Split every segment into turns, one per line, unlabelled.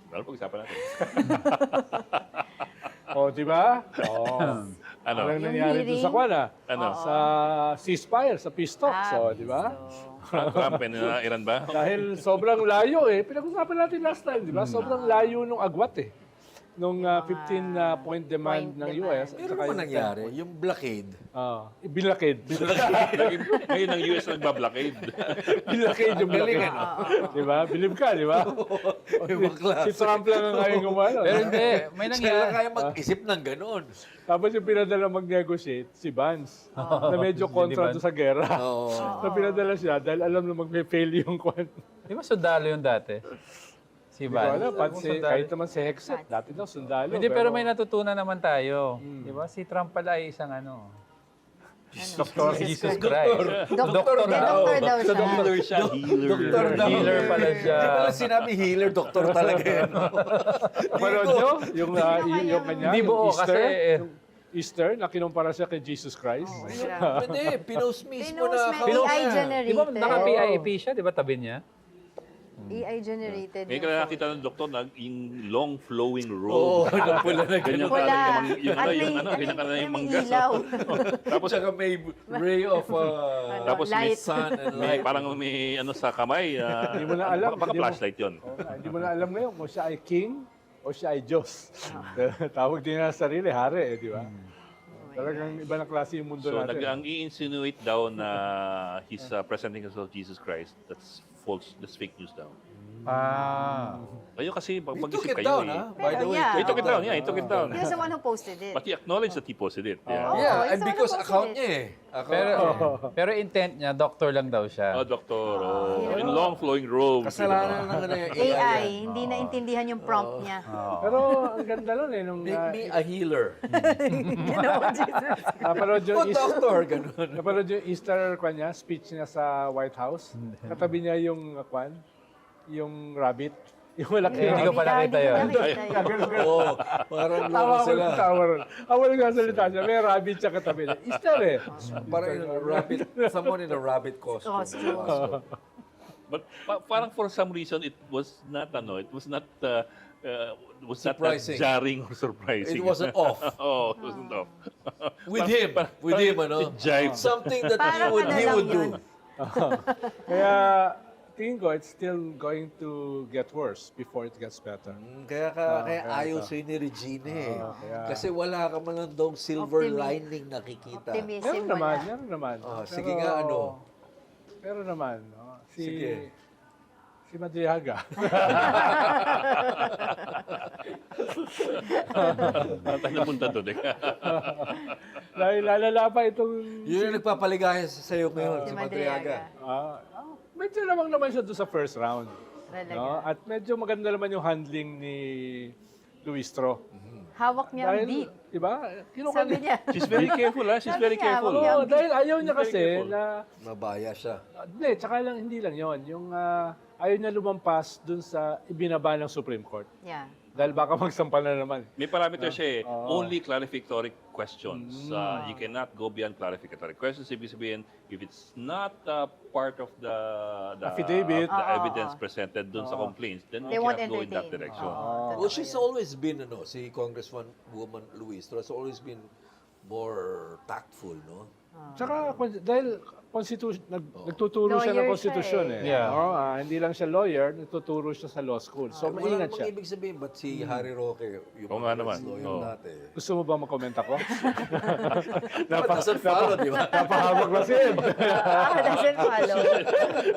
Well, pag-usapan natin.
O, di ba?
Ano?
Anong nangyari doon sa Kwan,
Ano?
Sa ceasefire, sa peace talks, di ba?
Trump and Iran ba?
Dahil sobrang layo pinag-usapan natin last time, di ba? Sobrang layo nung agwat nung 15-point demand ng US.
Pero naman nangyari, yung blockade.
Binlakid.
Ngayon ang US nagbablockade.
Binlakid yung binlakid. Di ba? Bilib ka, di ba? Si Trump lang ang ngayon gumano.
Pero hindi, may
Siya lang
nangyari.
kaya mag-isip ng ganun.
Tapos yung pinadala mag-negotiate, si Vance, na medyo kontra doon sa gera.
Oo.
Na pinadala siya dahil alam na mag-fail yung kwan.
Di ba sundalo yung dati? Si
Di ko alam,
Van.
kahit naman si Hexet, dati daw sundalo.
Hindi, pero may natutunan naman tayo. Di ba? Si Trump pala ay isang
Doktor.
Jesus Christ.
Doktor daw siya.
Healer siya.
Doktor daw.
Healer pala siya.
Hindi pala sinabi healer, doktor talaga yan.
Napanood nyo? Yung kanya,
Hindi
yung
buo
Easter?
kasi.
Easter, na kinumpara siya kay Jesus Christ.
Hindi, pinost mismo
Pinost
na
may AI
Di ba
generated.
naka-PIP siya? Di ba tabi niya?
AI generated.
May
yung
nakita ng doktor na yung long flowing
Oo,
robe.
pula na
Ganyan
Pula.
ganyan ka na yung
may
manggas.
ilaw.
Tapos
Tsaka may ray of
tapos may
light.
sun and
may
light.
parang may sa kamay.
Hindi mo na alam.
Baka
Hindi mo-
flashlight yun.
Hindi mo na alam ngayon kung siya ay king o siya ay Diyos. Tawag din niya sa sarili, hari, di ba? Talagang iba na klase yung mundo
So
natin.
ang i-insinuate daw na he's presenting himself Jesus Christ, that's false, that's fake news daw. Kayo kasi pag
He took
mag-isip
it
kayo
down, ha?
Pero
By the way,
yeah.
He took it down, yeah, he took it down.
He was the one who posted it.
But he acknowledged that he posted it. Yeah.
Oh.
Yeah,
he's
and
the one
because
who
account
posted
niya
Pero intent niya, doctor lang daw siya.
Oh, doktor. Oh, in long flowing robes.
Kasalanan lang na yung AI.
AI, hindi naintindihan yung prompt niya.
Pero ang ganda nun nung
Make me a healer.
Ginawa Jesus.
napanood yung,
O doctor, ganun.
napanood yung Easter kanya, speech niya sa White House. Katabi niya yung yung rabbit. Yung malaki
Hindi ko
rabbit.
pa nakita yun.
Oo, parang
Tawa
loko
ko
sila.
ng tawa ron. Ako nagsasalita siya, may rabbit siya katabi niya. Easter
Parang in a rabbit, someone in a rabbit costume.
Costume.
But parang for some reason it was not that
Surprising.
jarring or surprising.
It wasn't off.
Oh, it wasn't off.
With him, ano?
It jived.
Something that
Parang
he
ano
would
lang
do.
yun.
Kaya tingin ko, it's still going to get worse before it gets better.
Kaya ayaw sa'yo ni Regina
kaya-
Kasi wala ka man lang daw silver
Optimi-
lining nakikita.
Optimism
Meron naman,
wala.
meron naman.
Oh, sige nga, ano?
Pero naman,
Sige.
si Madriaga.
Tayo napunta doon.
Dahil lalala pa itong...
Yun yung nagpapaligaya sa'yo ngayon,
Si
si Madriaga.
medyo lamang naman siya doon sa first round.
Talaga.
No? At medyo maganda naman yung handling ni Luistro.
Hawak niya ang beat.
Di ba?
Sabi niya.
She's very careful, ha? She's very
Sabi niya,
careful.
wag niya-
Oo, dahil ayaw niya
Very
kasi
careful.
na...
Mabaya siya.
Hindi, tsaka lang, hindi lang yon. Yung ayaw niya lumampas dun sa ibinaba ng Supreme Court.
Yeah.
Dahil baka magsampal na naman.
May parameter siya eh. Only clarificatory questions. You cannot go beyond clarificatory questions. Ibig sabihin, if it's not part of the
Affidavit.
the evidence presented dun sa complaints, then
They
you
won't
cannot go in that
entertain.
direction.
Well, she's always been, si Congresswoman Luis, has always been more tactful, no?
Tsaka, dahil nagtuturo siya ng
Lawyer
konstitusyon
siya
eh.
Yeah.
Oo, hindi lang siya lawyer, nagtuturo siya sa law school. So,
Wala
maingat
namang
siya.
ibig sabihin, ba't si Harry Roque, yung
Oo nga naman.
lawyer
Oo.
dati?
Gusto mo ba mag-comment ako?
But doesn't follow, di ba?
Napahamak na si Ed.
Doesn't follow.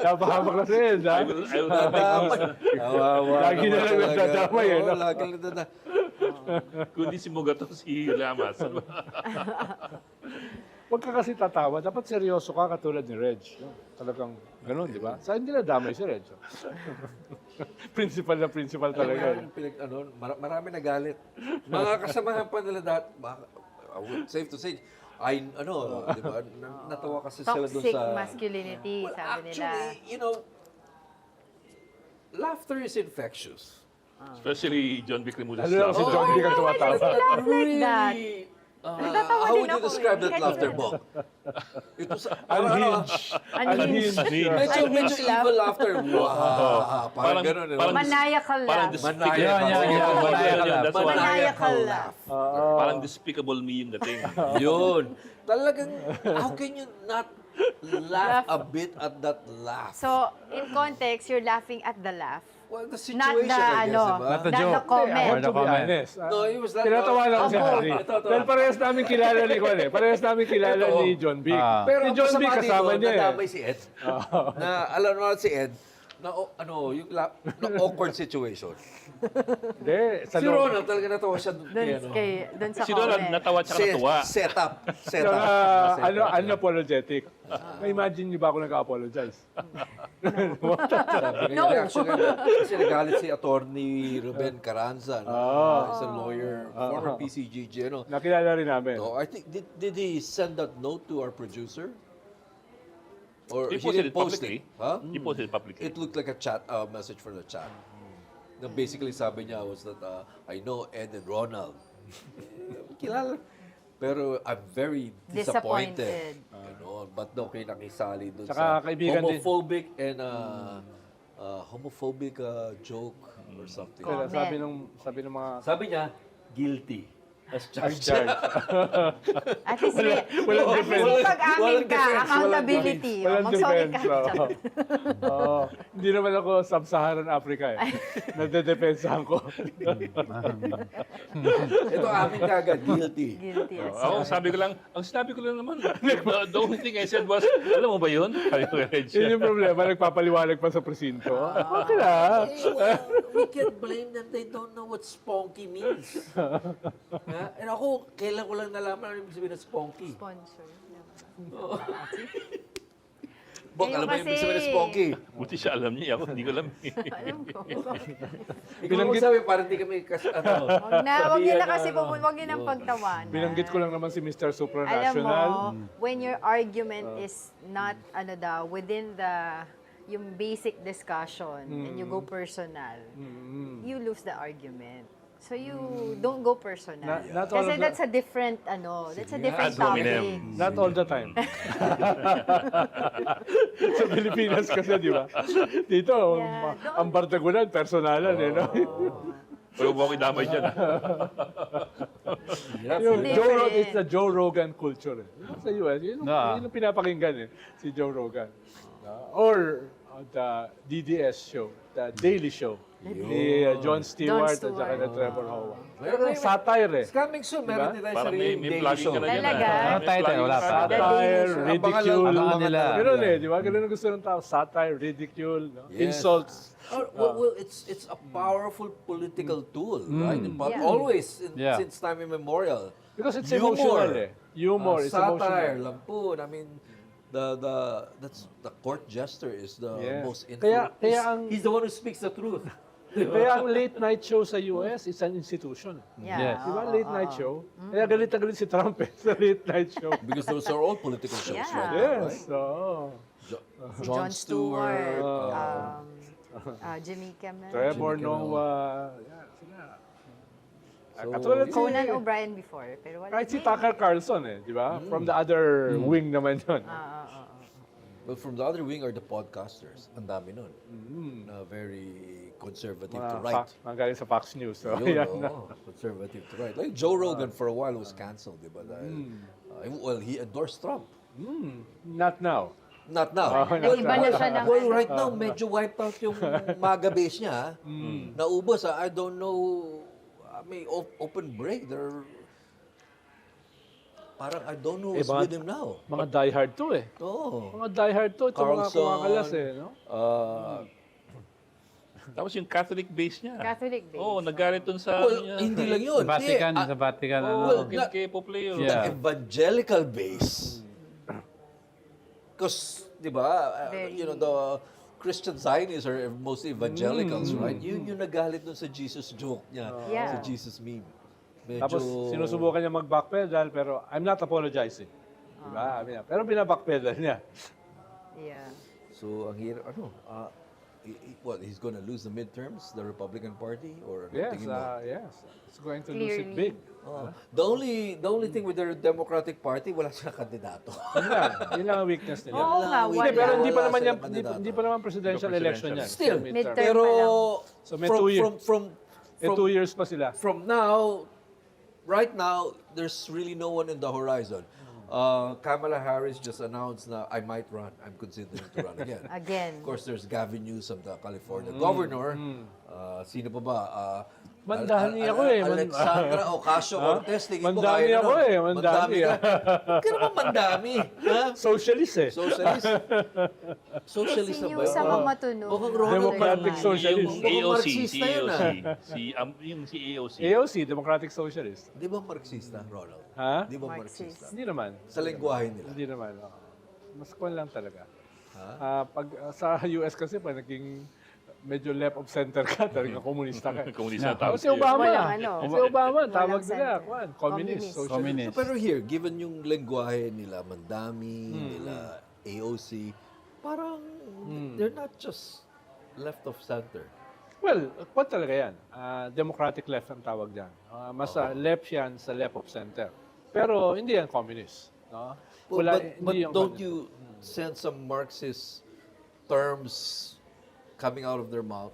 Napahamak na si Ed, ha?
I will not make news.
Kawawa
Lagi na
naman
lang
talaga.
nagdadamay, eh,
Oo,
no?
lagi lang nagdadamay.
Kundi si Mugato, si Lamas.
Huwag ka kasi tatawa. Dapat seryoso ka katulad ni Reg. Talagang ganun, di ba? Sa hindi na damay si Reg. Principal na principal talaga.
Marami nagalit. Mga kasamahan pa nila dati, safe to say, di ba, natawa kasi sila dun
Toxic
sa...
masculinity,
Well,
sabi nila.
actually, laughter is infectious.
Especially John Vic Remulla's
Ano lang si John Vic ang tumatawa.
Laugh like that. Natatawa
how
din
would you
ako
describe
eh.
that
Kahit
laughter,
isa.
Bong? Ito sa...
Unhinged.
Unhinged.
Medyo
Unhinged laugh.
evil laughter. Wow. Parang gano'n.
Maniacal
Parang
laugh.
despicable.
Maniacal.
Yan, yan, yan.
Maniacal. That's what
Maniacal laugh.
Parang despicable me yung dating.
Yun. Talagang, how can you not laugh a bit at that laugh?
So, in context, you're laughing at the laugh.
Well, the
Not
situation,
the,
I guess,
ano,
diba?
Not the
not the
joke.
I
comment.
have to be
comment.
honest.
No, he was like...
Tinatawa lang si
Opo.
Harry.
Ito.
Dahil parehas namin kilala ni Juan eh. Parehas namin kilala
Ito.
ni John Vic.
Pero
Si
ang
John Vic
masama
kasama
dito,
niya eh.
nadamay si Ed. Na, alam naman si Ed, na yung na awkward situation.
Hindi, sa
Si
loob.
Ronald talaga natawa siya doon.
Doon sa
Si Donald
comment.
natawa at saka natuwa.
Setup.
Unapologetic. Na-imagine niyo ba ako nag-apologize?
No.
Kasi nagalit si attorney Ruben Carranza, isang lawyer, former PCGG. Ano.
Nakilala rin namin.
So, I think, did he send that note to our producer? Or
He
he
posted
didn't
it
post
publicly.
it? Huh?
He posted it publicly.
It looked like a chat, message from the chat. Na basically sabi niya was that, I know Ed and Ronald. Kilala. Pero I'm very disappointed. Ano, ba't daw kayo nakisali doon
Saka
sa
kaibigan din.
homophobic and homophobic joke or something.
Kaya
Comment.
sabi ng mga
Sabi niya, guilty. As charged.
charge.
At least may,
walang
at
defense.
least pag-amin
Walang
ka,
defense,
accountability.
Walang
Mag-sorry
defense.
ka.
Oo. Hindi naman ako sub-Saharan Africa eh. Nade-defensahan ko.
Ito amin kagad, guilty.
Guilty as
Ako, ang sinabi ko lang naman, the only thing I said was, alam mo ba yun? Sabi ko kay Red
Yun yung problema, nagpapaliwanag pa sa presinto. Okay lang.
We can't blame them. They don't know what spunky means. And ako, kailan ko lang nalaman ano ibig sabihin ng spunky.
sponsor.
Bok,
Kayo
alam mo yung ibig
kasi-
sabihin ng spunky?
Buti siya alam niya, ako hindi ko alam.
Alam ko.
Ikaw mo sabi, parang di kami ano.
Wag niyo na
Sabihan
kasi,
na,
wag niyo nang pagtawanan.
Binanggit ko lang naman si Mr.
Alam
Supranational.
mo, when your argument is not, within yung basic discussion, and you go personal, you lose the argument. So you don't go personal.
Not all
Kasi
of the-
that's a different, that's a different
Ad hominem.
topic.
Not all the time. Sa Pilipinas kasi, di ba? Dito,
Yeah,
ang bardagulan, personalan eh, no?
Pero huwag ako idamay dyan.
Yung
Different.
Joe Rogan, it's the Joe Rogan culture. Eh. Sa US, yun
Ah.
yung pinapakinggan eh, si Joe Rogan. Or the DDS show, the Daily Show. Ni Jon Stewart at saka ni Trevor Howard.
Meron
Meron satire eh.
Coming soon, meron din tayo
Parang
sariling
may
daily
plugging
show.
ka na dyan.
Talaga?
ah.
Ano
May
title?
plugging
Wala
ka
pa.
na.
Satire,
Abangan
ridicule.
Abangan nila.
Ganun eh, di ba? Ganun ang gusto ng tao. Satire, ridicule, no?
Yes.
Insults.
Well, it's a powerful political tool, right?
Yeah.
Always,
Yeah.
since time immemorial.
Because it's
Humor.
emotional eh. Humor, it's
satire,
emotional.
lampoon. I mean, the court jester is the
Yeah.
most
Kaya
influential.
ang-
He's the one who speaks the truth.
Kaya ang late night show sa US is an institution.
Yeah.
Yes.
Di ba? Late night show. Kaya galit na galit si Trump eh, sa late night show.
Because those are all political shows,
Yeah.
right?
Yes. Oo.
Si Jon Stewart,
uh,
Jimmy Kimmel,
Trevor
Jimmy Kimmel.
Noah. Yeah, sila.
So,
Katulad si,
Conan O'Brien before, pero wala
kahit si
na
Tucker Carlson eh, di ba? From the other wing naman yun.
But from the other wing are the podcasters. Ang dami nun. Na very conservative to right.
Mga galing sa Fox News. So,
Yun,
yan.
conservative to right. Like Joe Rogan for a while was canceled, di ba? Dahil, well, he endorsed Trump.
Not now.
Not now.
Nag-iba na siya ng
Well, right now, medyo wiped out yung MAGA base niya. Naubos. I don't know. May open break. Parang I don't know what's
mga-
with him now.
Mga diehard to eh.
Oo.
Mga diehard to. Ito mga
Carlson.
kumakalas eh. No?
Tapos yung Catholic base niya.
Catholic base.
Oo, nagalit dun sa...
Well, hindi lang yun.
Vatican,
Hindi,
sa Vatican,
Oo,
ano.
well,
kay Pope Leo.
The
Yeah.
evangelical base. Because, di ba,
Very-
the Christian Zionists are mostly evangelicals, right? Yun yung nagalit dun sa Jesus joke niya,
Yeah.
sa Jesus meme. Medyo,
Tapos sinusubukan niya mag-backpedal pero I'm not apologizing. Diba? Pero binabackpedal niya.
Yeah.
So, ang hirap, he's going to lose the midterms, the Republican Party, or ano
Yes,
tingin mo?
yes. It's going to lose it
Clearly.
big.
Oh. The only thing with the Democratic Party, wala silang kandidato.
Yun lang ang weakness nila.
Oo nga,
Hindi,
wala.
Pero hindi pa
Wala
naman yan,
silang kandidato.
hindi pa naman presidential
Hindi pa
election yan.
presidential.
Still,
Midterm.
Midterm.
Pero
So may 2 years.
from
2 years pa sila.
from now, right now, there's really no one in the horizon. Kamala Harris just announced na I might run. I'm considering to run again.
Again.
Of course, there's Gavin Newsom, the California governor. Sino pa ba?
Mandani ako eh.
Alexandra Ocasio-Cortez. Tingin mo
Mandani
kaya
ako
naman.
eh, mandami,
ka. Huwag ka naman mandami. Ha?
Socialist eh.
Socialist. Socialist na
Sino
ba yun?
sa mga matunog?
Mukhang Ronald
Democratic
Reagan.
Socialist.
Mukhang
AOC,
Marxista yan,
si AOC.
AOC, Democratic Socialist.
Di ba Marxista, Ronald?
Ha?
Di ba
Marxist.
Marxista?
Hindi naman.
Sa lengguwahe nila.
Hindi naman. Mas kwan lang talaga. Pag sa US kasi, pag naging medyo left of center ka, talagang komunista ka.
Komunista
Oh,
tawag
si Obama.
Walang ano.
Si Obama, tawag
Walang
nila.
center.
Kwan, communist.
Communist.
Socialist.
Communist.
So, pero here, given yung lengguwahe nila, Mandami, nila AOC, parang they're not just left of center.
Well, kwan talaga yan. Democratic left ang tawag dyan. Mas left yan sa left of center. Pero hindi yan communist. No?
But
hindi yung
don't
communist.
you sense some Marxist terms coming out of their mouth?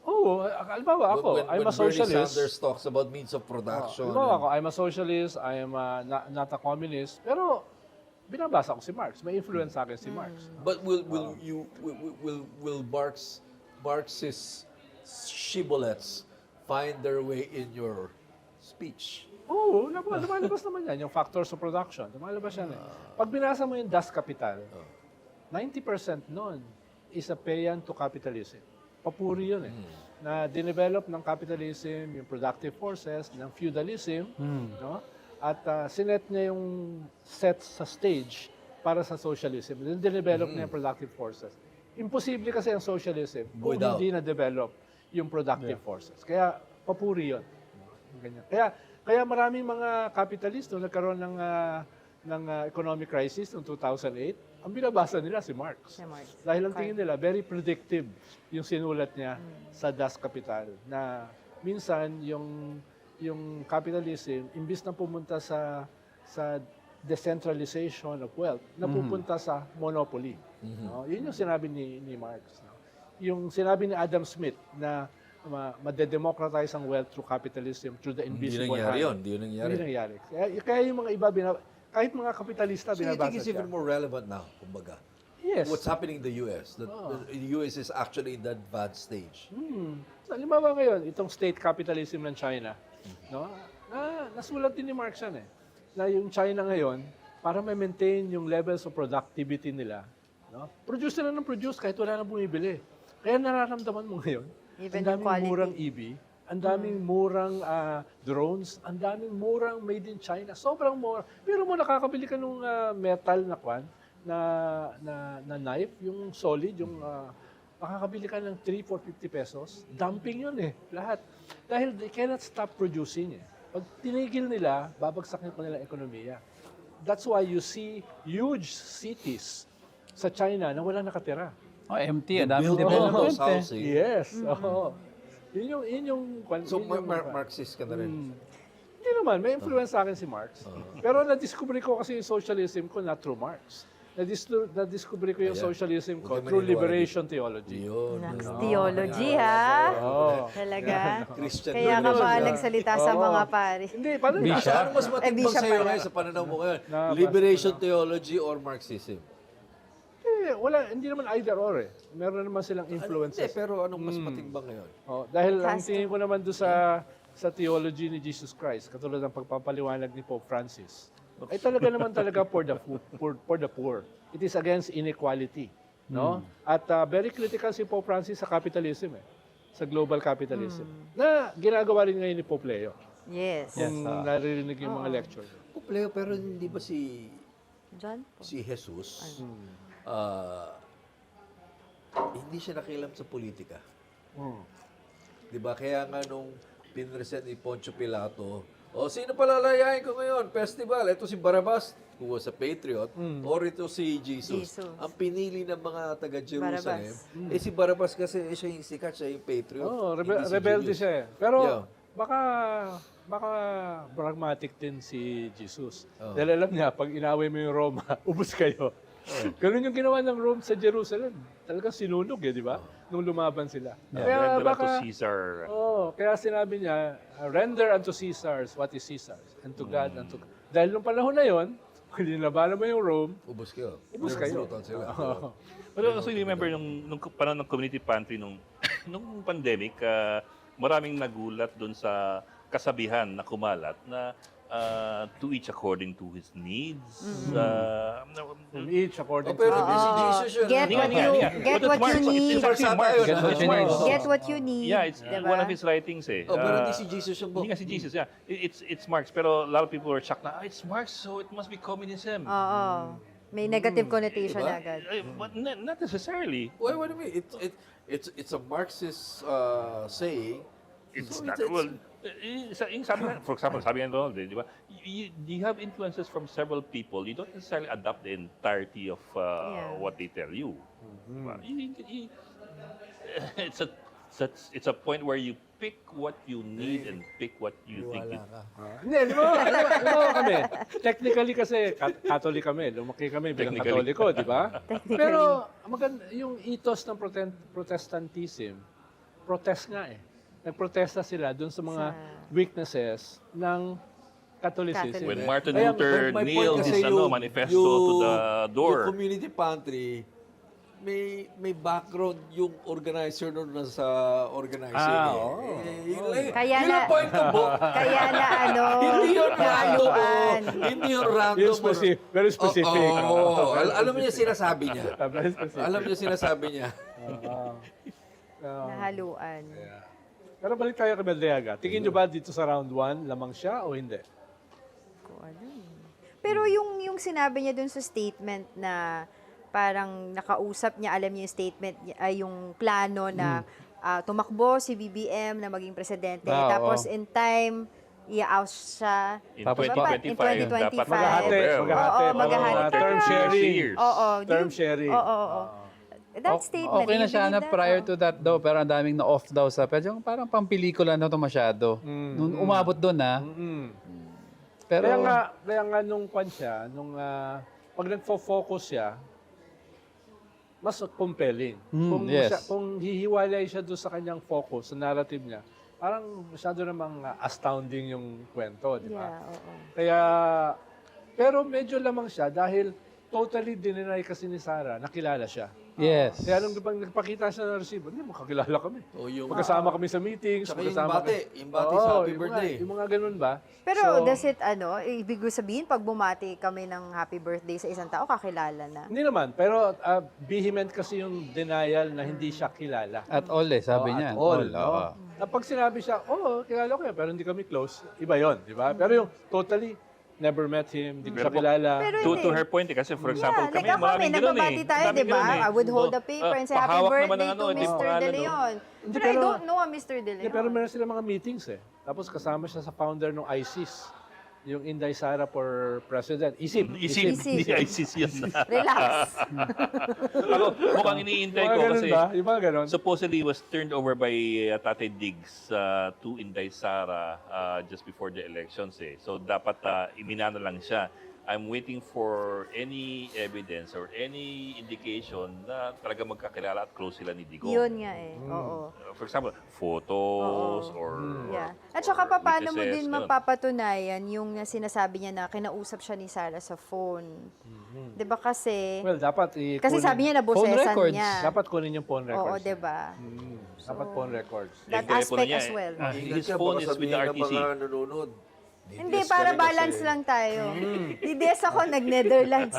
Oo, halimbawa ako,
when
I'm a
Bernie
socialist.
Sanders talks about means of production.
Halimbawa ako, I'm a socialist, I am not a communist. Pero binabasa ko si Marx. May influence sa akin si Marx.
But will Marxist shibboleths find their way in your speech?
Oo, lumalabas naman yan. Yung factors of production. Lumalabas yan eh. Pag binasa mo yung Das Kapital, 90% nun is a paean to capitalism. Papuri yun eh. Na dinevelop ng capitalism, yung productive forces, ng feudalism, no? At sinet niya yung set sa stage para sa socialism. Then dinevelop niya yung productive forces. Imposible kasi ang socialism kung
Without.
hindi na-develop yung productive forces. Kaya papuri yun. Ganyan. Kaya maraming mga capitalist nung nagkaroon ng economic crisis noong 2008, ang binabasa nila si Marx.
Si Marx.
Dahil ang tingin nila, very predictive yung sinulat niya sa Das Kapital na minsan yung capitalism, imbis na pumunta sa decentralization of wealth, napupunta sa monopoly. No? Yun yung sinabi ni Marx. No? Yung sinabi ni Adam Smith na madedemocratize ang wealth through capitalism, through the
Hindi
invisible
nangyari
hand.
yun. Hindi nangyari.
Hindi nangyari. Kaya yung mga iba, kahit mga kapitalista,
So you
binabasa
think it's
siya.
even more relevant now, kumbaga?
Yes.
What's happening in the US? The US is actually in that advanced stage.
Halimbawa ngayon, itong state capitalism ng China, no? Nasulat din ni Marx yan eh. Na yung China ngayon, para ma-maintain yung levels of productivity nila, no? Produce na ng produce kahit wala nang bumibili. Kaya nararamdaman mo ngayon,
Even
ang daming
yung quality.
murang EV, ang daming murang drones, ang daming murang made in China. Sobrang mura. Pero mo nakakabili ka ng metal na kwan, na knife, yung solid, yung makakabili ka ng 3-450 pesos. Dumping yun eh, lahat. Dahil they cannot stop producing eh. Pag tinigil nila, babagsakin pa nila ang ekonomiya. That's why you see huge cities sa China na wala nakatira.
Oh, empty. Ang daming
Build all
development
those
eh.
housing.
Yes. Oo. Yun yung
So
yun yung-
Marxist ka na rin.
Hindi naman, may influence sa akin si Marx. Pero na-discover ko kasi yung socialism ko not through Marx. Na-discover ko yung
Ayan.
socialism ko
Huwag ka
through
maniniwala
liberation theology.
Yun.
Next theology, ha?
Oh.
Talaga?
Christian
Kaya ka ba
liberation.
nagsalita sa mga pari?
Hindi, paano
So, ano mas matimbang
Bishop
sa'yo
pala.
ngayon sa pananaw mo ngayon?
Na-
Liberation theology or Marxism?
Hindi naman either or eh. Meron naman silang
Hindi,
influences.
pero anong mas matimbang ngayon?
Oh, dahil ang
Custom.
tingin ko naman doon sa theology ni Jesus Christ, katulad ng pagpapaliwanag ni Pope Francis, ay talaga naman talaga for the poor. It is against inequality, no? At very critical si Pope Francis sa capitalism eh, sa global capitalism. Na ginagawa rin ngayon ni Pope Leo.
Yes.
Kung naririnig yung mga lecture.
Kumpleho, pero hindi ba si
John?
Jesus, hindi siya nakialam sa politika? Di ba? Kaya nga nung pinresent ni Poncio Pilato O, sino palalayain ko ngayon? Festival. Ito si Barabas, who was a patriot, or ito si Jesus.
Jesus.
Ang pinili ng mga taga-Jerusalem,
Barabas.
si Barabas kasi siya yung sikat, siya yung patriot.
Oh,
Hindi si
rebelde
Julius.
siya eh. Pero
Yeah.
baka pragmatic din si Jesus. Dahil alam niya, pag inaway mo yung Roma, ubos kayo. Ganun yung ginawa ng Rome sa Jerusalem. Talagang sinunog di ba? Nung lumaban sila. Kaya
Render unto
baka,
Caesar.
kaya sinabi niya, render unto Caesars what is Caesar's, and to God unto God. Dahil nung panahon na yon, pag nilabanan mo yung Rome,
Ubus kayo.
ubos kayo.
Pulutan sila.
But also remember nung panahon ng community pantry nung nung pandemic, maraming nagulat doon sa kasabihan na kumalat na to each according to his needs.
From each according
Pero
to
hindi si Jesus yun.
Get
Hindi
what
nga,
you
yeah.
get
But
what
Marx,
you need.
it's actually Marx.
Get what you need.
Get what you need.
Yeah, it's
diba?
one of his writings eh.
Oh, pero hindi si Jesus yung
Hindi nga si Jesus, yeah. It's Marx, pero a lot of people were shocked na, it's Marx, so it must be communism.
Oo. May negative connotation
Diba?
agad.
But not necessarily.
What do you mean? It's a Marxist saying.
It's
So
not,
it's-
well, yung sabi nga, for example, sabi nga Donald, di ba? You have influences from several people. You don't necessarily adopt the entirety of
Yeah.
what they tell you. Diba? It's a point where you pick what you need and pick what you think you
Hindi, di ba kami? Technically kasi, Catholic kami. Lumaki kami bilang
Technically.
Katoliko, di ba? Pero maganda, yung ethos ng Protestantism, protest nga eh. Nagprotesta sila dun sa mga weaknesses ng Catholicism.
When Martin
Kaya,
Luther
But my point
nailed
kasi
his manifesto to the
Yung
door.
community pantry, may background yung organizer nun nasa organizing. Yun lang.
Kaya
Yun
na-
ang point ko, Bo.
Kaya na
Hindi yun random.
nahaluan.
Hindi yun random.
Yung very specific.
Oo. Alam mo niya sinasabi niya.
Very specific.
Alam niya sinasabi niya.
Nahaluan.
Pero balik tayo kay Medriaga. Tingin nyo ba dito sa round 1, lamang siya o hindi?
Ko ano eh. Pero yung sinabi niya dun sa statement na parang nakausap niya, alam niya yung statement, yung plano na tumakbo si BBM na maging presidente. Tapos in time, i-oust siya.
In
Tapos
2025, dapat
Maghahati.
Oo, maghahati.
Term
Parang-
sharing.
Oo.
Term sharing.
Oo. That statement.
Okay na siya
you
na
believe that?
prior to that daw, pero ang daming na-off daw sa, pero yung parang pampelikula na to masyado. Nung umabot doon Pero,
Kaya nga nung kwan siya, pag nagfo-focus siya, mas compelling.
yes.
Kung hihiwalay siya doon sa kanyang focus, sa narrative niya, parang masyado namang astounding yung kwento, di ba?
Yeah, oo.
Kaya, pero medyo lamang siya dahil totally dininay kasi ni Sarah, nakilala siya.
yes.
Kaya nung nagpakita siya ng resibo, hindi, makakilala kami.
O yung,
Magkasama kami sa meetings.
Tsaka yung
magkasama
bate.
kami-
Yung bate sa
Oo,
happy birthday.
Yung mga ganun ba?
Pero
So,
does it, ibig ko sabihin, pag bumati kami ng happy birthday sa isang tao, kakilala na.
Hindi naman, pero vehement kasi yung denial na hindi siya kilala.
At all sabi niya.
At all,
oo.
no? Na pag sinabi siya, kilala ko yan, pero hindi kami close, iba yon, di ba? Pero yung totally, never met him, hindi ko siya kilala.
Pero
To her point, kasi for example,
like
kami,
ako,
maraming ganun
nagbabati tayo,
Maraming
di ba?
ganun
I would hold the paper and say, happy
pahawak naman
birthday
ng
to
di
Mr.
pangalan,
De
no?
Leon.
Hindi,
But I
pero-
don't know a Mr. De
Hindi, pero
Leon.
meron sila mga meetings eh. Tapos kasama siya sa founder ng ISIS, yung Inday Sara for President.
Isip, hindi ISIS yun.
Relax.
Ako, mukhang iniintay
Yung mga
ko
ganun
kasi
ba? Yung mga ganun.
supposedly was turned over by Tatay Diggs to Inday Sara just before the elections eh. So dapat iminano lang siya. I'm waiting for any evidence or any indication na talaga magkakilala at close sila ni Digong.
Yun nga eh. Oo.
For example, photos or
Yeah. At saka paano mo
witnesses,
din
ganun.
mapapatunayan yung sinasabi niya na kinausap siya ni Sarah sa phone. 'Di ba kasi
Well, dapat
kasi sabi niya
phone
nabosesan
records.
niya.
dapat kunin yung phone
Oo,
records.
'di ba?
Dapat phone records.
That
Yung telepono
aspect
niya
as
eh.
well.
His phone is with the RTC.
nanonood.
Hindi, para balance lang tayo. Hindi ako nag-Netherlands.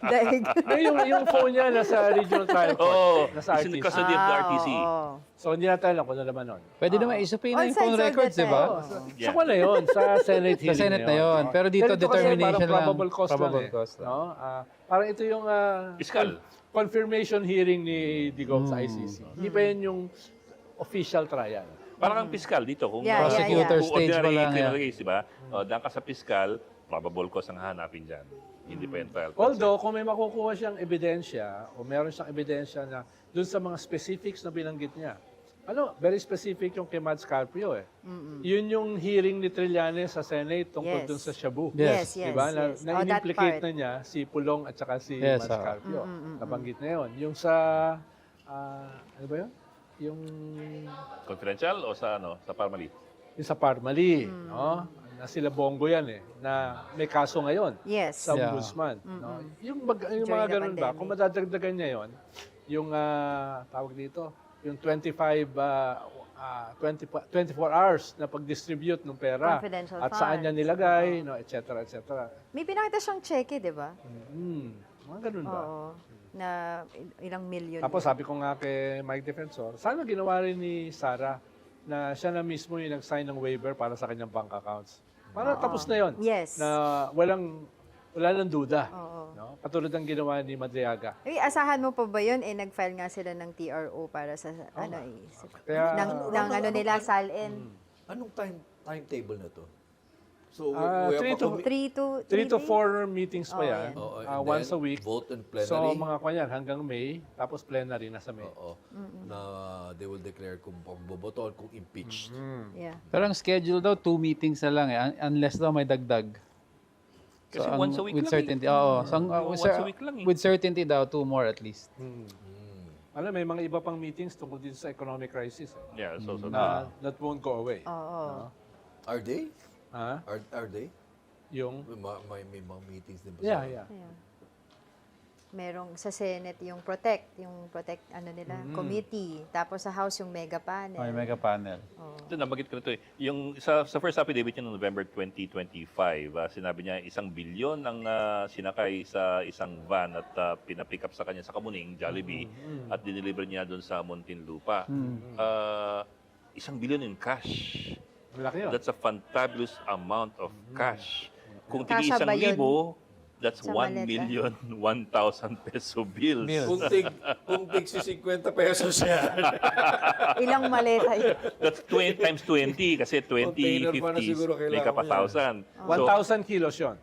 Dahil,
yung phone niya nasa regional trial court.
Oh,
Nasa
it's in the
RTC.
custody of the RTC.
oo.
So hindi natin alam kung ano naman nun.
Pwede naman isupin na
On
yung phone
sides all the
records, di ba?
time.
Sa kwan na yun, sa Senate
Sa
hearing
Senate na yun. Pero dito,
Ganito kasi
determination
parang
lang.
probable cause
Probable
lang eh.
cause lang.
No? Parang ito yung
Fiscal.
confirmation hearing ni Digong sa ICC. Hindi pa yun yung official trial.
Parang ang piskal dito. Kung
Yeah,
Prosecutor
kung
stage pa
ordinary
lang,
criminal case, di ba? Daan ka sa piskal, probable cause ang hanapin dyan. Hindi pa yung trial.
Although, kung may makukuha siyang ebidensya o meron siyang ebidensya na dun sa mga specifics na binanggit niya. Very specific yung kay Mads Carpio eh. Yun yung hearing ni Trillanes sa Senate tungkol
Yes.
dun sa Shabu.
Yes.
Diba? Na,
yes.
na
Oh, that
in-implicate
part.
na niya si Pulong at saka si
Yes,
Mads
oo.
Carpio. Nabanggit na yun. Yung sa, ano ba yun? Yung
Confidential o sa Parmalee?
yung sa Parmali, no? Na sila Bongo yan eh, na may kaso ngayon
Yes.
sa
Yeah.
ombudsman. No? Yung
During
mga
the
ganun ba,
pandemic.
kung madadagdagan niya yon, yung tawag dito, yung 24 hours na pag-distribute ng pera
Confidential
at saan niya
funds.
nilagay, no, et cetera, et cetera.
May pinakita siyang cheque, di ba?
Mga ganun ba?
Oo. Na ilang milyon.
Tapos sabi ko nga kay Mike Defensor, sana ginawa rin ni Sarah na siya na mismo yung nag-sign ng waiver para sa kanyang bank accounts. Para tapos na yon.
Yes.
Na wala nang duda.
Oo.
No? Katulad ng ginawa ni Madriaga.
Asahan mo pa ba yun? Nag-file nga sila ng TRO para sa,
Kaya-
ng nila, SALN.
Anong timetable na to? So, we have
3
a
to,
commi-
3 to 4 meetings pa
Oh,
yan.
yan.
Oo, and
Once
then
a week.
Vote and
So,
plenary.
mga kanyan, hanggang May, tapos plenary na sa May.
Oo. Na they will declare kung pagboboto or kung impeached.
Yeah.
Pero ang schedule daw, 2 meetings na lang eh. Unless daw may dagdag.
Kasi
ang-
once a week
with
lang
certainty. Oo. So,
Once a week lang eh.
With certainty daw, 2 more at least.
Alam, may mga iba pang meetings tungkol dito sa economic crisis.
Yeah, so
That won't go away.
Oo.
Are they?
Ha?
Are they?
Yung,
May mga meetings din ba?
yeah.
Yeah. Merong sa Senate yung protect nila, committee. Tapos sa House yung mega panel.
May mega panel.
ito, nabanggit ko na ito eh. Yung sa first affidavit niya noong November 2025, sinabi niya 1 bilyon ang sinakay sa isang van at pinapick up sa kanya sa Kamuning, Jollibee, at dineliver niya doon sa Muntinlupa. 1 billion in cash.
Malaki yun.
That's a fantabulous amount of cash. Kung tigi
Kasya ba yun?
1,000, that's
Sa
1,000,000 1,000 peso bills.
Kung tig si 50 pesos yan.
Ilang maleta yun?
That's 20 times 20 kasi 20,
Container pa na
50,
siguro
may ka pa
kailangan
1,000.
1,000 kilos yun.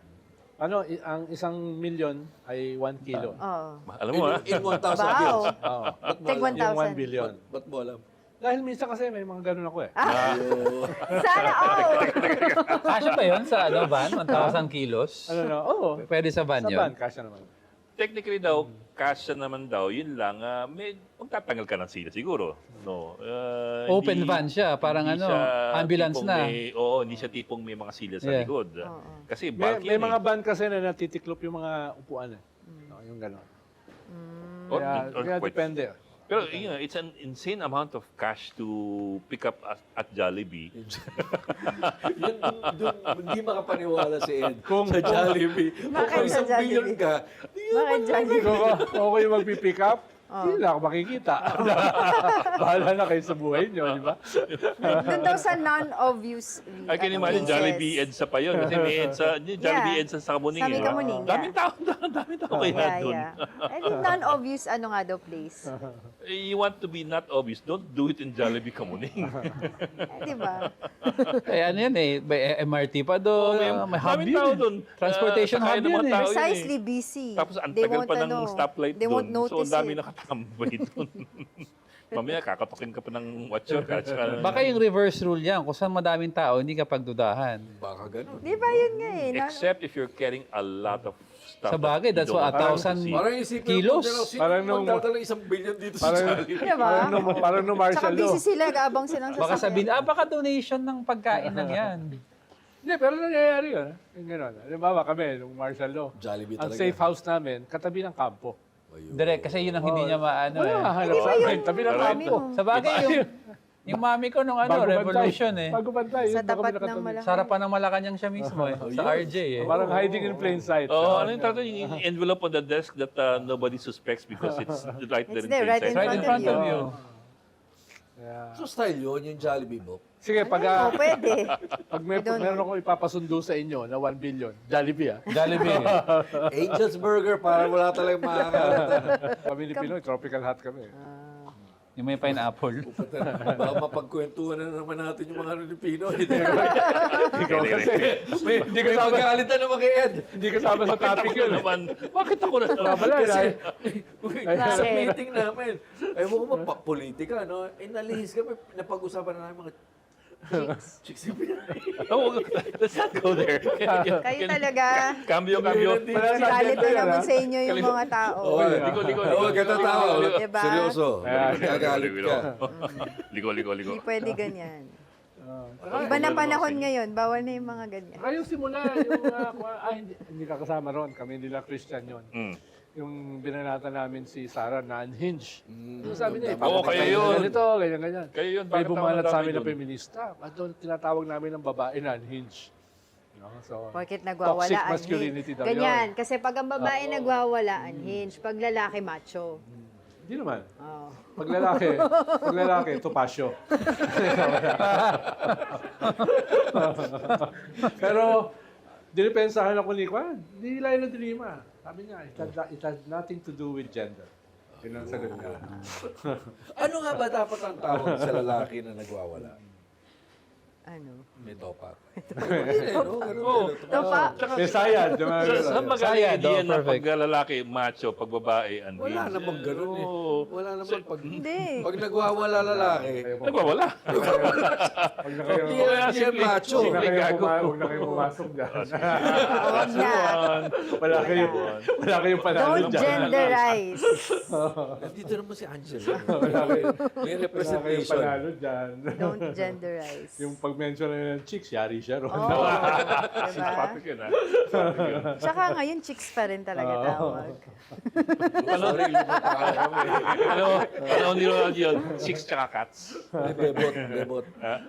Ang 1 milyon ay 1 kilo.
Oo.
Alam mo
In 1,000
Wow.
bills.
Oo.
Take
Yung 1
1,000.
billion.
Ba't mo alam?
Dahil minsan kasi may mga ganun ako eh.
Sana all!
Kasya ba yun sa van? 1,000 kilos?
Ano na? Oo.
Pwede sa van
Sa
yun?
van, kasya naman.
Technically daw, cash naman daw, yun lang, magtatanggal ka ng sila siguro. No,
Open
hindi-
van siya, parang
hindi
ano,
siya
ambulance
tipong
na.
Oo, hindi siya tipong may mga sila sa
Yeah.
likod. Kasi
May,
bulky
may
yan
mga
eh.
van kasi na natitiklop yung mga upuan eh. No, yung gano'n.
Or-
Kaya,
or
kaya
quite-
depende.
Pero you know, it's an insane amount of cash to pick up at Jollibee.
Yun, dun, hindi makapaniwala si Ed
Kung-
sa Jollibee.
Bakit
Kung
sa
1 billion
Jollibee?
ka,
Bakit Jollibee?
Kung ako yung magpipick up, hindi na ako makikita. Bahala na kayo sa buhay nyo, di ba?
Doon daw sa non-obvious
I can imagine Jollibee EDSA pa yun. Kasi may EDSA, Jollibee
Yeah.
EDSA sa Kamuning.
Sa may Kamuning, yeah.
Daming tao, daming tao kaya
Yeah,
doon.
yeah. And yung non-obvious, ano nga daw, place?
You want to be not obvious, don't do it in Jollibee Kamuning.
Di ba?
Eh, ano yan eh, may MRT pa doon, may hub
daming
yun
tao
eh.
doon.
Transportation
Sakay
hub
ng mga
yun eh.
tao yun
Precisely busy.
Tapos ang
They
tagal
won't,
pa ng
ano,
stoplight
they won't
doon. So ang
notice
dami
it.
nakatambay doon. Mamaya kakatukin ka pa ng watcher.
Baka yung reverse rule yan, kung saan madaming tao, hindi ka pagdudahan.
baka ganun.
Di ba yun nga eh?
Except if you're carrying a lot of stuff.
Sa bagay,
that
that's
you
what,
don't want to
1,000
see.
Parang isipin
Kilos.
mo, sino
Parang nung-
magdadala 1 billion dito sa
Parang,
Jollibee?
Di ba?
parang no
Tsaka
martial law.
busy sila, gaabang silang
Baka
sasakyan.
sabihin, baka donation ng pagkain lang yan.
Hindi, pero nangyayari yun. Yung gano'n. Halimbawa kami, nung martial law.
Jollibee
Ang
talaga.
safe house namin, katabi ng kampo.
Ayun.
Direct, kasi yun ang hindi niya maano eh.
Wala, hanap sa amin, tabi ng
Right.
kampo.
Sa bagay, yung mami ko nung ano,
Bago bantay.
revolution eh.
Bago bantay.
Sa
yun, bago
tapat
kami
ng
nakatabi.
Malacanang.
Sarapan ng Malacanang siya mismo eh. Sa RJ eh.
Parang hiding in plain sight.
Oh, ano yung tatlo? Yung envelope on the desk that nobody suspects because it's right there
It's
in
there,
plain
right in
sight.
Right in front of you.
Yeah.
So style yun, yung Jollibee mo.
Sige, pag,
Oo, pwede.
pag meron ako ipapasundo sa inyo na 1 billion, Jollibee ah.
Jollibee.
Angel's Burger, para wala talagang makakalimutan.
Kami ni Pinoy, tropical hot kami.
Yung may pineapple.
Baka mapagkwentuhan na naman natin yung mga Pilipino.
Ikaw kasi, hindi
May
kasama,
magalitan naman kay Ed.
hindi kasama sa topic yun.
naman. Bakit ako na
Wala,
Sa meeting namin, ay mo ba, politika, no? Nalihis kami, napag-usapan na namin mga chicks yung Pinay.
Oh, let's not go there.
Kayo talaga,
Cambio.
galit na naman sa inyo yung mga tao.
Liko.
Oo, katatawa.
Diba?
Seryoso. Gagalit ka.
Liko.
Hindi pwede ganyan. Iba na panahon ngayon, bawal na yung mga ganyan.
Kayo simula yung, hindi ka kasama ron. Kami nila Christian yon. Yung binanata namin si Sarah na unhinged. Yung sabi niya,
Oo, kayo yun.
Ganito, ganyan.
Kayo yun,
May
bakit
bumalat
tama
sa amin
dami
na
dun?
feminista. At doon tinatawag namin ng babae na unhinged. No? So,
Porkit
toxic
nagwawala,
masculinity daw
ganyan.
yun.
Kasi pag ang babae nagwawala, unhinged. Pag lalaki, macho.
Hindi naman.
Oh.
Pag lalaki, tupasyo. Pero, dinipensahan ako ni Kwan. Hindi Laila de Lima. Sabi niya, it has nothing to do with gender. Yun ang sagot niya.
Ano nga ba dapat ang tawag sa lalaki na nagwawala?
Ano?
May topak.
Topa.
May sayad.
Sa magaling
Sayad,
idea na
perfect.
pag lalaki macho, pag babae unhinged.
Wala namang ganun eh.
Oo.
Wala namang pag...
Hindi.
Pag nagwawala lalaki,
Nagwawala.
Huwag na kayo,
hindi yan macho.
huwag na kayo,
gago.
huwag na kayo pumasok dyan.
Huwag na.
Wala kayong panalo
Don't
dyan.
genderize.
Dito naman si Angela. May
Wala kayong
representation.
panalo dyan.
Don't genderize.
Yung pag-mention na ng chicks, yari siya ron.
Oo. Diba?
Topic yun, ha?
Tsaka ngayon, chicks pa rin talaga tawag.
Sorry, lumatawa kami.
Ano ni Ronald yun? Chicks tsaka cats.
Bebot.